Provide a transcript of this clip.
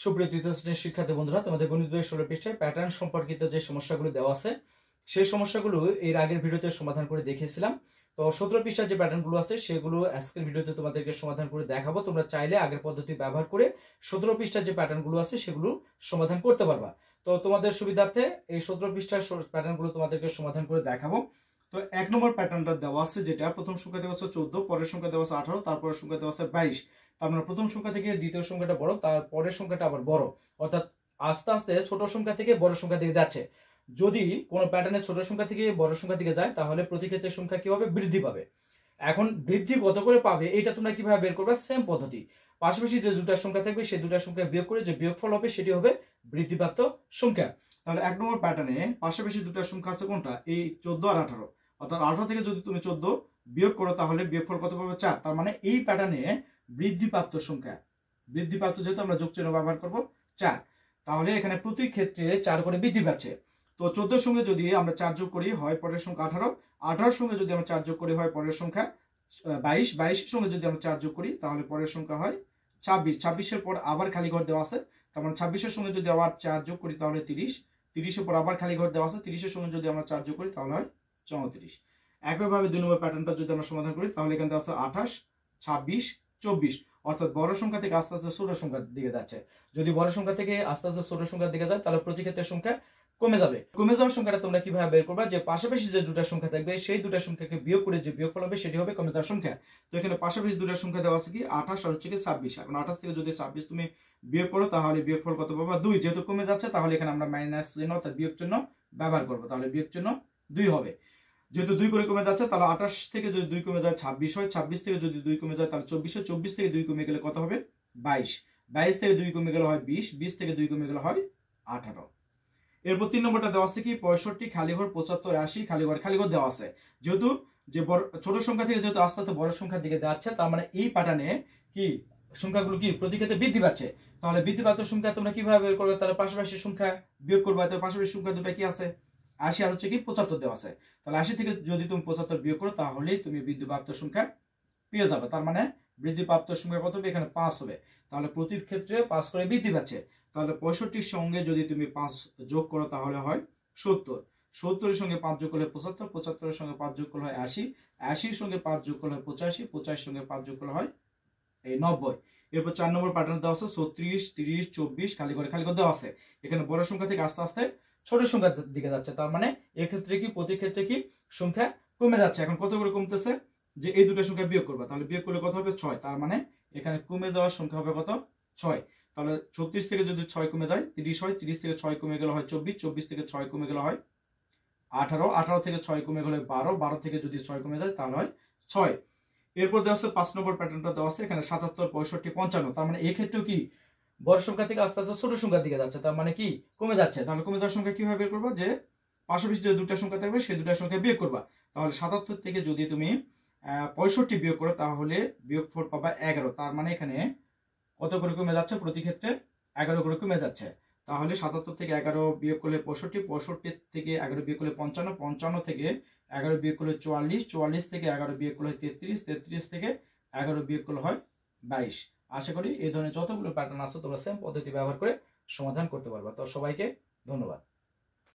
সুপ্রিয় তৃতীয় শ্রেণীর শিক্ষার্থী বন্ধুরা, তোমাদের গণিত বইয়ের 16 পৃষ্ঠায় প্যাটার্ন সম্পর্কিত যে সমস্যাগুলো দেওয়া আছে সেই সমস্যাগুলো এর আগের ভিডিওতে সমাধান করে দেখিয়েছিলাম। তো 17 পৃষ্ঠার যে প্যাটার্নগুলো আছে সেগুলো আজকের ভিডিওতে তোমাদেরকে সমাধান করে দেখাবো। তোমরা চাইলে আগের পদ্ধতি ব্যবহার করে 17 পৃষ্ঠার যে প্যাটার্নগুলো আছে সেগুলো সমাধান করতে পারবা। তো তোমাদের সুবিধার্থে এই 17 পৃষ্ঠার প্যাটার্নগুলো তোমাদেরকে সমাধান করে দেখাবো। তো 1 নম্বর প্যাটার্নটা দেওয়া আছে, যেটা প্রথম সংখ্যা দেওয়া আছে 14, পরের সংখ্যা দেওয়া আছে 18, তারপরের সংখ্যা দেওয়া আছে 22। তার মানে প্রথম সংখ্যা থেকে দ্বিতীয় সংখ্যাটা বড়, তারপরের সংখ্যাটা আবার বড়, অর্থাৎ আস্তে আস্তে ছোট সংখ্যা থেকে বড় সংখ্যা দিকে যাচ্ছে। যদি কোনো প্যাটার্নে ছোট সংখ্যা থেকে বড় সংখ্যা দিকে যায় তাহলে প্রতি ক্ষেত্রে সংখ্যা কি হবে? বৃদ্ধি পাবে। এখন বৃদ্ধি কত করে পাবে এটা তোমরা কিভাবে বের করবে? সেম পদ্ধতি, পাশাপাশি যে দুটো সংখ্যা থাকবে সেই দুটো সংখ্যা বিয়োগ করে যে বিয়োগফল হবে সেটি হবে বৃদ্ধিপ্রাপ্ত সংখ্যা। তাহলে 1 নম্বর প্যাটার্নে পাশাপাশি দুটো সংখ্যা আছে কোনটা? এই 14 আর 18, অর্থাৎ 18 থেকে যদি তুমি 14 বিয়োগ করো তাহলে বিয়োগফল কত পাবে? 4। তার মানে এই প্যাটার্নে বৃদ্ধিপ্রাপ্ত সংখ্যা, বৃদ্ধিপ্রাপ্ত যেহেতু আমরা যোগ চিহ্ন ব্যবহার করব 4, তাহলে এখানে প্রতি ক্ষেত্রে 4 করে বৃদ্ধি পাচ্ছে। তো 14 এর সঙ্গে যদি আমরা 4 যোগ করি হয় পরের সংখ্যা 18, 18 এর সঙ্গে যদি আমরা 4 যোগ করি হয় পরের সংখ্যা 22, 22 এর সঙ্গে যদি আমরা 4 যোগ করি তাহলে পরের সংখ্যা হয় 26, 26 এর পর আবার খালি ঘর দেওয়া আছে, তার মানে 26 এর সঙ্গে যদি আবার 4 যোগ করি তাহলে 30, 30 এর পর আবার খালি ঘর দেওয়া আছে, 30 এর সঙ্গে যদি আমরা 4 যোগ করি তাহলে হয় 34। একইভাবে 2 নম্বর প্যাটার্নটা যদি আমরা সমাধান করি তাহলে এখানে দেওয়া আছে 28, 26, 24, অর্থাৎ বড় সংখ্যা থেকে আস্তে আস্তে ছোট সংখ্যার দিকে যাচ্ছে। যদি বড় সংখ্যা থেকে আস্তে আস্তে ছোট সংখ্যার দিকে যায় তাহলে প্রতি ক্ষেত্রে সংখ্যা কমে যাবে। কমে যাওয়ার সংখ্যাটা তোমরা কিভাবে বের করবা? যে পাশাপাশি যে দুটো সংখ্যা থাকবে সেই দুটো সংখ্যাকে বিয়োগ করে যে বিয়োগফল হবে সেটি হবে কমে যাওয়ার সংখ্যা। তো এখানে পাশাপাশি দুটো সংখ্যা দেওয়া আছে কি 28 আর হচ্ছে কি 26। এখন 28 থেকে যদি 26 তুমি বিয়োগ করো তাহলে বিয়োগফল কত পাবা? 2। যেহেতু কমে যাচ্ছে তাহলে এখানে আমরা মাইনাস চিহ্ন অর্থাৎ বিয়োগ চিহ্ন ব্যবহার করব, তাহলে বিয়োগ চিহ্ন 2 হবে। যেহেতু 2 করে কমে যাচ্ছে তাহলে 28 থেকে যদি 2 কমে যায় 26 হয়, 26 থেকে যদি 2 কমে যায় তাহলে 24 হয়, 24 থেকে 2 কমে গেলে কত হবে? 22, 22 থেকে 2 কমে গেলে হয় 20, 20 থেকে 2 কমে গেলে হয় 18। এরপর 3 নম্বরটা দেওয়া আছে কি 65 খালি ঘর, 75 80 খালি ঘর দেওয়া আছে। যেহেতু যে ছোট সংখ্যা থেকে যেহেতু আস্তে আস্তে বড় সংখ্যার দিকে যাচ্ছে তার মানে এই প্যাটার্নে কি সংখ্যাগুলো কি প্রতি ক্ষেত্রে বৃদ্ধি পাচ্ছে। তাহলে বৃদ্ধিপ্রাপ্ত সংখ্যা তোমরা কিভাবে বের করবে? তাহলে পাশাপাশি সংখ্যা বিয়োগ করবে, তাহলে পাশাপাশি সংখ্যা দুটো কি আছে? 80 আর হচ্ছে কি 75 দেওয়া আছে। তাহলে 80 থেকে যদি তুমি 75 বিয়োগ করো তাহলেই তুমি বৃদ্ধিপ্রাপ্ত সংখ্যা পেয়ে যাবে। তার মানে বৃদ্ধিপ্রাপ্ত সংখ্যা কত হবে? এখানে 5 হবে। তাহলে প্রতি ক্ষেত্রে 5 করে বৃদ্ধি পাচ্ছে। তাহলে 65 সঙ্গে যদি তুমি 5 যোগ করো তাহলে হয় 70, 70 এর সঙ্গে 5 যোগ করলে 75, 75 এর সঙ্গে 5 যোগ করলে হয় 80, 80 এর সঙ্গে 5 যোগ করলে হয় 85, 85 এর সঙ্গে 5 যোগ করলে হয় এই 90। এরপর 4 নম্বর প্যাটার্ন দেওয়া আছে 36 30 24 খালি ঘর দেওয়া আছে। এখানে বড় সংখ্যা থেকে আস্তে আস্তে ছোট সংখ্যার দিকে যাচ্ছে, তার মানে এক্ষেত্রে কি প্রতি ক্ষেত্রে কি সংখ্যা কমে যাচ্ছে। এখন কত করে কমতেছে? যে এই দুটো সংখ্যা বিয়োগ করবা, তাহলে বিয়োগ করলে কত হবে? 6। তার মানে এখানে কমে যাওয়ার সংখ্যা হবে কত? 6। তাহলে 36 থেকে যদি 6 কমে যায় 30 হয়, 30 থেকে 6 কমে গেলে হয় 24, 24 থেকে 6 কমে গেলে হয় 18, 18 থেকে 6 কমে গেলে 12, 12 থেকে যদি 6 কমে যায় তাহলে হয় 6। এরপর দেওয়া আছে 5 নম্বর প্যাটার্নটা দেওয়া আছে এখানে 77 65 55। তার মানে এই ক্ষেত্রেও কি বড় সংখ্যা থেকে আস্তে আস্তে ছোট সংখ্যার দিকে যাচ্ছে, তার মানে কি কমে যাচ্ছে। তাহলে কমে যাওয়ার সংখ্যা কিভাবে বের করবো? যে পাশাপাশি যে দুটো সংখ্যা থাকবে সেই দুটো সংখ্যা বিয়োগ করবা। তাহলে 77 থেকে যদি তুমি 65 বিয়োগ করো তাহলে বিয়োগফল পাবা 11। তার মানে এখানে কত করে কমে যাচ্ছে? প্রতি ক্ষেত্রে 11 করে কমে যাচ্ছে। তাহলে 77 থেকে 11 বিয়োগ করলে 65, 65 থেকে 11 বিয়োগ করলে 55, 55 থেকে 11 বিয়োগ করলে 44, 44 থেকে 11 বিয়োগ করলে হয় 33, 33 থেকে 11 বিয়োগ করলে হয় 22। আশা করি এই ধরনের যতগুলো প্যাটার্ন আছে তোমরা সেম পদ্ধতি ব্যবহার করে সমাধান করতে পারবা। তো সবাইকে ধন্যবাদ।